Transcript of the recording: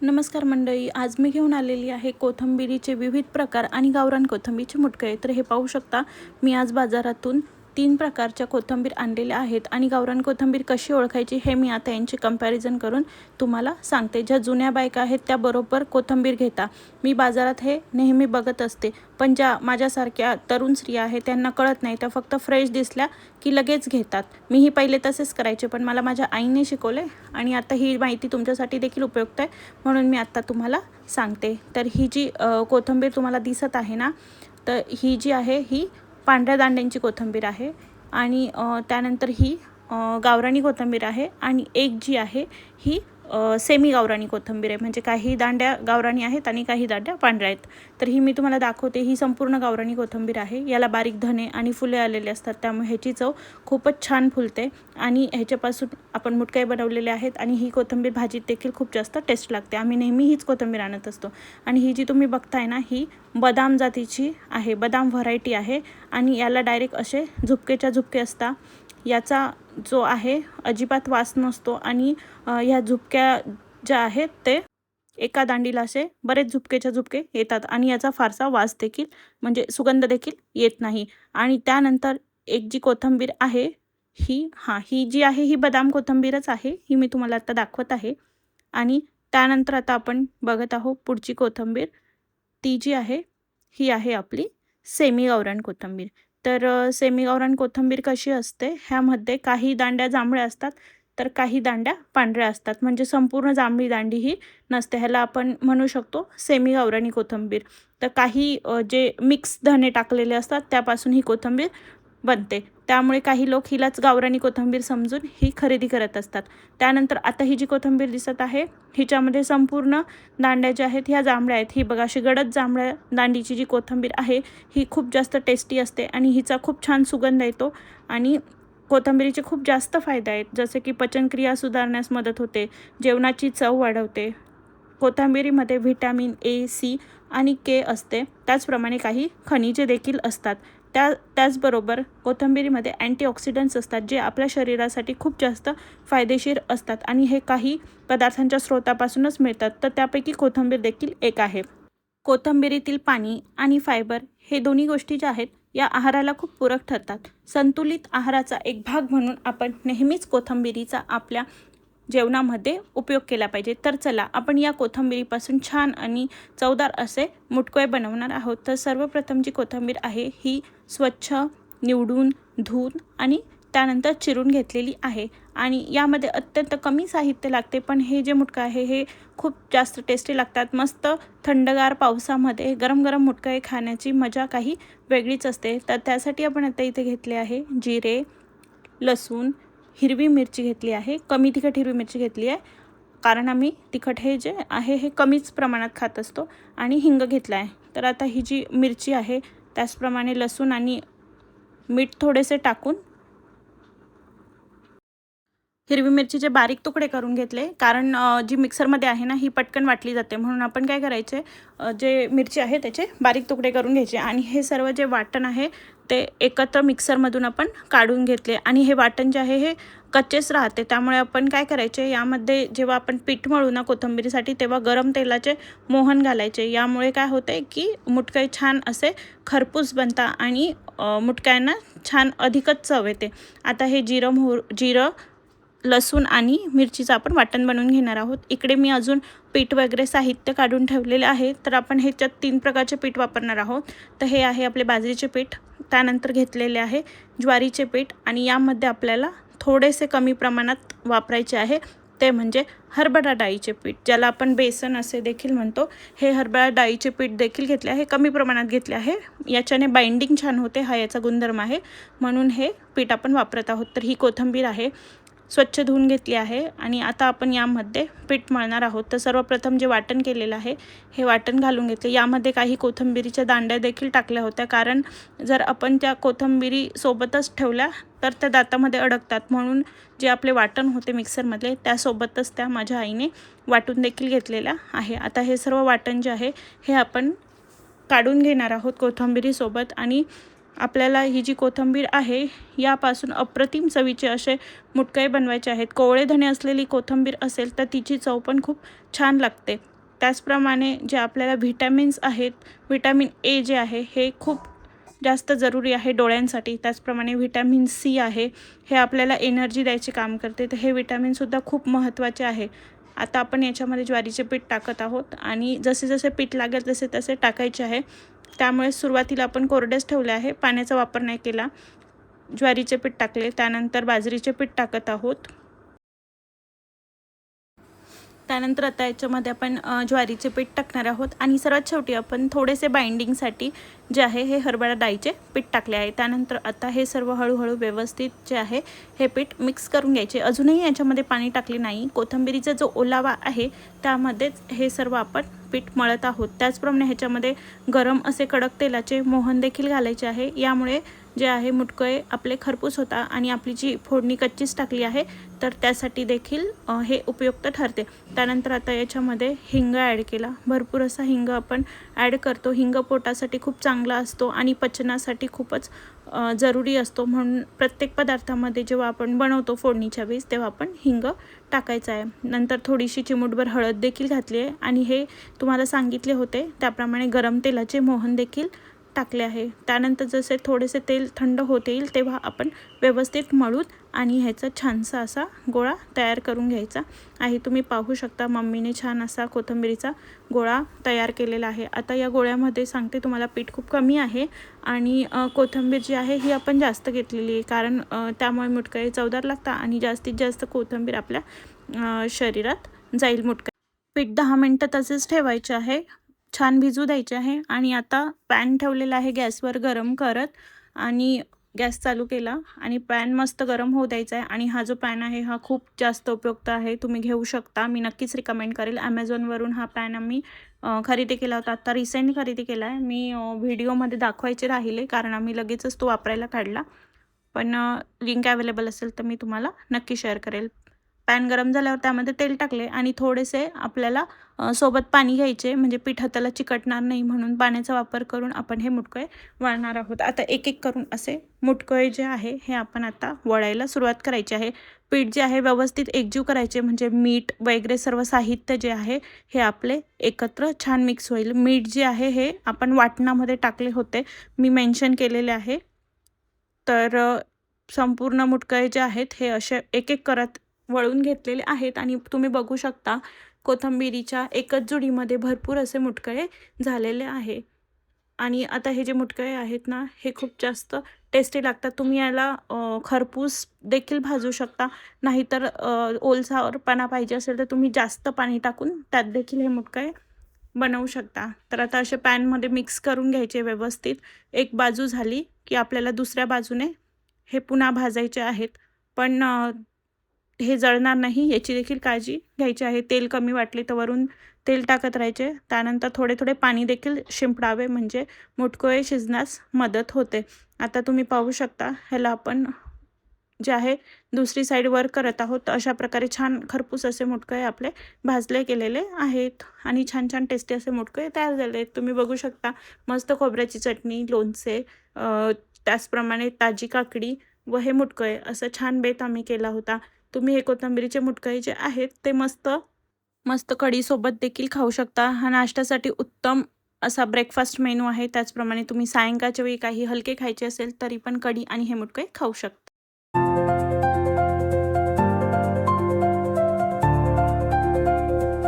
नमस्कार मंडळी, आज मी घेऊन आलेली आहे कोथिंबीरीचे विविध प्रकार आणि गावरान कोथिंबीरचे मुटके. तर हे पाहू शकता, मी आज बाजारातून 3 प्रकारच्या कोथिंबीर आणलेल्या आहेत आणि गावरान कोथिंबीर कशी ओळखायची हे मी आता यांची कंपॅरिझन करून तुम्हाला सांगते. ज्या जुन्या बायका आहेत त्या बरोबर कोथिंबीर घेता. मी बाजारात हे नेहमी बघत असते, पण ज्या माझ्यासारख्या तरुण स्त्रिया आहेत त्यांना कळत नाही, त्या फक्त फ्रेश दिसल्या की लगेच घेतात. मीही पहिले तसेच करायचे, पण मला माझ्या आईने शिकवले आणि आता ही माहिती तुमच्यासाठी देखील उपयुक्त आहे, म्हणून मी आता तुम्हाला सांगते. तर ही जी कोथिंबीर तुम्हाला दिसत आहे ना, तर ही जी आहे ही पांढऱ्या दांड्यांची कोथिंबीर आहे आणि त्यानंतर ही गावरानी कोथिंबीर आहे आणि एक जी आहे ही सेमी गावरानी कोथिंबीर आहे. म्हणजे काही दांड्या गावरानी आहेत आणि काही दांड्या पांढऱ्या आहेत. तर ही मी तुम्हाला दाखवते. ही संपूर्ण गावरानी कोथिंबीर आहे. याला बारीक धने आणि फुले आलेले असतात, त्यामुळे ह्याची चव खूपच छान फुलते आणि ह्याच्यापासून आपण मुटके बनवलेले आहेत आणि ही कोथिंबीर भाजीत देखील खूप जास्त टेस्ट लागते. आम्ही नेहमी हीच कोथिंबीर आणत असतो. आणि ही जी तुम्ही बघताय ना, ही बदाम जातीची आहे, बदाम व्हरायटी आहे आणि याला डायरेक्ट असे झुपकेच्या झुपके असतात. याचा जो आहे अजिबात वास नसतो आणि ह्या झुपक्या ज्या आहेत ते एका दांडीला असे बरेच झुपकेच्या झुपके येतात आणि याचा फारसा वास देखील म्हणजे सुगंध देखील येत नाही. आणि त्यानंतर एक जी कोथिंबीर आहे ही जी आहे ही बदाम कोथिंबीरच आहे. ही मी तुम्हाला आता दाखवत आहे. आणि त्यानंतर आता आपण बघत आहोत पुढची कोथिंबीर. ती जी आहे ही आहे आपली सेमी गावरान कोथिंबीर. तर सेमी गावरान कोथिंबीर कशी असते, ह्यामध्ये काही दांड्या जांभळ्या असतात तर काही दांड्या पांढऱ्या असतात. म्हणजे संपूर्ण जांभळी दांडी ही नसते. ह्याला आपण म्हणू शकतो सेमी गावरानी कोथिंबीर. तर काही जे मिक्स धने टाकलेले असतात त्यापासून ही कोथिंबीर बनते. त्यामुळे काही लोक हिलाच गावरानी कोथिंबीर समजून ही खरेदी करत असतात. त्यानंतर आता ही जी कोथिंबीर दिसत आहे हिच्यामध्ये संपूर्ण दांड्या ज्या आहेत ह्या जांभळ्या आहेत. ही बघा, अशी गडद जांभळ्या दांडीची जी कोथिंबीर आहे ही खूप जास्त टेस्टी असते आणि हिचा खूप छान सुगंध येतो. आणि कोथिंबीरीचे खूप जास्त फायदे आहेत, जसे की पचनक्रिया सुधारण्यास मदत होते, जेवणाची चव वाढवते. कोथिंबीरीमध्ये व्हिटॅमिन ए, सी आणि के असते. त्याचप्रमाणे काही खनिजे देखील असतात. त्याचबरोबर कोथिंबीरीमध्ये अँटीऑक्सिडंट्स असतात, जे आपल्या शरीरासाठी खूप जास्त फायदेशीर असतात आणि हे काही पदार्थांच्या स्रोतापासूनच मिळतात. तर त्यापैकी कोथिंबीर देखील एक आहे. कोथिंबीरीतील पाणी आणि फायबर हे दोन्ही गोष्टी ज्या आहेत या आहाराला खूप पूरक ठरतात. संतुलित आहाराचा एक भाग म्हणून आपण नेहमीच कोथिंबीरीचा आपल्या जेवणामध्ये उपयोग केला पाहिजे. तर चला, आपण या कोथिंबीरीपासून छान आणि चवदार असे मुटकुळे बनवणार आहोत. तर सर्वप्रथम जी कोथिंबीर आहे ही स्वच्छ निवडून धुवून आणि त्यानंतर चिरून घेतलेली आहे आणि यामध्ये अत्यंत कमी साहित्य लागते, पण हे जे मुटकं आहे हे खूप जास्त टेस्टी लागतात. मस्त थंडगार पावसामध्ये गरम गरम मुटकं खाण्याची मजा काही वेगळीच असते. तर त्यासाठी आपण आता इथे घेतले आहे जिरे, लसूण, हिरवी मिरची घेतली आहे. कमी तिखट हिरवी मिरची घेतली आहे, कारण आम्ही तिखट हे जे आहे हे कमीच प्रमाणात खात असतो. आणि हिंग घेतला आहे. तर आता ही जी मिरची आहे त्याचप्रमाणे लसूण आणि मीठ थोडेसे टाकून हिरवी मिरचीचे बारीक तुकडे करून घेतले, कारण जी मिक्सरमध्ये आहे ना ही पटकन वाटली जाते, म्हणून आपण काय करायचे, जे मिरची आहे त्याचे बारीक तुकडे करून घ्यायचे आणि हे सर्व जे वाटण आहे ते एकत्र मिक्सरमधून आपण काढून घेतले. आणि हे वाटण जे आहे हे कच्चेच राहते, त्यामुळे आपण काय करायचे, यामध्ये जेव्हा आपण पीठ मळू ना कोथिंबीरीसाठी तेव्हा गरम तेलाचे मोहन घालायचे. यामुळे काय होते की मुटके छान असे खरपूस बनतात आणि मुटक्यांना छान अधिकच चव येते. आता हे जिरं, लसूण आणि मिरचीचं आपण वाटण बनवून घेणार आहोत. इकडे मी अजून पीठ वगैरे साहित्य काढून ठेवलेले आहे. तर आपण ह्याच्यात 3 प्रकारचे पीठ वापरणार आहोत. तर हे आहे आपले बाजरीचे पीठ, त्यानंतर घेतलेले आहे ज्वारीचे पीठ आणि यामध्ये आपल्याला थोडेसे कमी प्रमाणात वापरायचे आहे, ते म्हणजे हरभरा डाळीचे पीठ, ज्याला आपण बेसन असे देखील म्हणतो. हे हरभरा डाळीचे पीठ देखील घेतले आहे, कमी प्रमाणात घेतले आहे. याच्याने बाइंडिंग छान होते, हा याचा गुणधर्म आहे, म्हणून हे पीठ आपण वापरत आहोत. तर ही कोथिंबीर आहे, स्वच्छ धुवून घेतली आहे आणि आता आपण यामध्ये पीठ मळणार आहोत. तर सर्वप्रथम जे वाटण केलेलं आहे हे वाटण घालून घेतले. यामध्ये काही कोथिंबीरीच्या दांड्या देखील टाकल्या होत्या, कारण जर आपण त्या कोथिंबीरी सोबतच ठेवल्या तर त्या दातामध्ये अडकतात, म्हणून जे आपले वाटण होते मिक्सरमधले त्यासोबतच त्या माझ्या आईने वाटून देखील घेतलेल्या आहे. आता हे सर्व वाटण जे आहे हे आपण काढून घेणार आहोत कोथिंबीरीसोबत. आणि आपल्याला ही जी कोथिंबीर आहे यापासून अप्रतिम चवीचे असे मुटके बनवायचे आहेत. कोवळे धने असलेली कोथिंबीर असेल तर तिची चव पण खूप छान लागते. त्याचप्रमाणे जे आपल्याला व्हिटॅमिन्स आहेत, व्हिटॅमिन ए जे आहे हे खूप जास्त जरुरी आहे डोळ्यांसाठी. त्याचप्रमाणे व्हिटॅमिन सी आहे, हे आपल्याला एनर्जी द्यायचे काम करते, तर हे व्हिटॅमिनसुद्धा खूप महत्त्वाचे आहे. आता आपण याच्यामध्ये ज्वारीचे पीठ टाकत आहोत आणि जसे जसे पीठ लागेल तसे तसे टाकायचे आहे. त्यामुळे सुरुवातीला आपण कोरडेच ठेवले आहे, पाण्याचा वापर नाही केला. ज्वारीचे पीठ टाकले, त्यानंतर बाजरीचे पीठ टाकत आहोत. त्यानंतर आता याच्यामध्ये आपण ज्वारीचे पीठ टाकणार आहोत आणि सर्वात शेवटी आपण थोडेसे बाइंडिंगसाठी जे आहे हे हरभरा डाळीचे पीठ टाकले आहे. त्यानंतर आता हे सर्व हळूहळू व्यवस्थित जे आहे हे पीठ मिक्स करून घ्यायचे. अजूनही याच्यामध्ये पाणी टाकले नाही. कोथिंबीरीचा जो ओलावा आहे त्यामध्येच हे सर्व आपण पीठ मळत आहोत. त्याचप्रमाणे ह्याच्यामध्ये गरम असे कडक तेलाचे मोहन देखील घालायचे आहे. यामुळे जे आहे मुटकळे आपले खरपूस होता आणि आपली जी फोडणी कच्चीच टाकली आहे तर त्यासाठी देखील हे उपयुक्त ठरते. त्यानंतर आता याच्यामध्ये हिंग ॲड केला. भरपूर असा हिंग आपण ॲड करतो. हिंग पोटासाठी खूप चांगला असतो आणि पचनासाठी खूपच जरुरी असतो. म्हणून प्रत्येक पदार्थामध्ये जेव्हा आपण बनवतो फोडणीच्या वेळेस तेव्हा आपण हिंग टाकायचं आहे. नंतर थोडीशी चिमूटभर हळद देखील घातली आहे आणि हे तुम्हाला सांगितले होते त्याप्रमाणे गरम तेलाचे मोहन देखील टाकले आहे. त्यानंतर जसे थोडेसे तेल थंड होत येईल तेव्हा आपण व्यवस्थित मळून आणि ह्याचा छानसा असा गोळा तयार करून घ्यायचा आहे. तुम्ही पाहू शकता मम्मीने छान असा कोथिंबीरीचा गोळा तयार केलेला आहे. आता या गोळ्यामध्ये सांगते तुम्हाला पीठ खूप कमी आहे आणि कोथिंबीर जी आहे ही आपण जास्त घेतलेली आहे, कारण त्यामुळे मुटकळे चवदार लागतात आणि जास्तीत जास्त कोथिंबीर आपल्या शरीरात जाईल. मुटकळे पीठ 10 मिनटं तसेच ठेवायचे आहे, छान भिजू द्यायचे आहे. आणि आता पॅन ठेवलेला आहे गॅसवर गरम करत आणि गॅस चालू केला आणि पॅन मस्त गरम होऊ द्यायचा आहे. आणि हा जो पॅन आहे हा खूप जास्त उपयुक्त आहे, तुम्ही घेऊ शकता. मी नक्कीच रिकमेंड करेल. ॲमेझॉनवरून हा पॅन आम्ही खरेदी केला होता, आता रिसेंट खरेदी केला आहे. मी व्हिडिओमध्ये दाखवायचे राहिले कारण आम्ही लगेचच तो वापरायला काढला, पण लिंक अवेलेबल असेल तर मी तुम्हाला नक्की शेअर करेल. पॅन गरम झाल्यावर त्यामध्ये तेल टाकले आणि थोडेसे आपल्याला सोबत पाणी घ्यायचे, म्हणजे पीठ हाताला चिकटणार नाही म्हणून पाण्याचा वापर करून आपण हे मुटकळे वळणार आहोत. आता एक एक करून असे मुटकळे जे आहे हे आपण आता वळायला सुरुवात करायची आहे. पीठ जे आहे व्यवस्थित एकजीव करायचे, म्हणजे मीठ वगैरे सर्व साहित्य जे आहे हे आपले एकत्र छान मिक्स होईल. मीठ जे आहे हे आपण वाटणामध्ये टाकले होते, मी मेन्शन केलेले आहे. तर संपूर्ण मुटकळे जे आहेत हे असे एक एक करत वळून घेतलेले आहेत आणि तुम्ही बघू शकता कोथिंबीरीच्या एकच जुडीमध्ये भरपूर असे मुटकळे झालेले आहे. आणि आता हे जे मुटकळे आहेत ना हे खूप जास्त टेस्टी लागतात. तुम्ही याला खरपूस देखील भाजू शकता, नाहीतर ओलसरपणा पाहिजे असेल तर तुम्ही जास्त पाणी टाकून त्यात देखील हे मुटकळे बनवू शकता. तर आता असे पॅनमध्ये मिक्स करून घ्यायचे व्यवस्थित. एक बाजू झाली की आपल्याला दुसऱ्या बाजूने हे पुन्हा भाजायचे आहेत, पण हे जळणार नाही याची देखील काळजी घ्यायची आहे. तेल कमी वाटले तर वरून तेल टाकत राहायचे. त्यानंतर थोडे थोडे पाणी देखील शिंपडावे, म्हणजे मुटकळे शिजण्यास मदत होते. आता तुम्ही पाहू शकता ह्याला आपण जे आहे दुसरी साईड वर करत आहोत. अशा प्रकारे छान खरपूस असे मुटकळे आपले भाजले गेलेले आहेत आणि छान छान टेस्टी असे मुटकळे तयार झाले आहेत. तुम्ही बघू शकता मस्त खोबऱ्याची चटणी, लोणचे, त्याचप्रमाणे ताजी काकडी व हे मुटकळे असं छान बेत आम्ही केला होता. तुम्ही हे कोथिंबीरीचे मुटकळे जे आहेत ते मस्त मस्त कढीसोबत देखील खाऊ शकता. हा नाश्त्यासाठी उत्तम असा ब्रेकफास्ट मेनू आहे. त्याचप्रमाणे तुम्ही सायंकाळच्या वेळी काही हलके खायचे असेल तरी पण कढी आणि हे मुटकळे खाऊ शकता.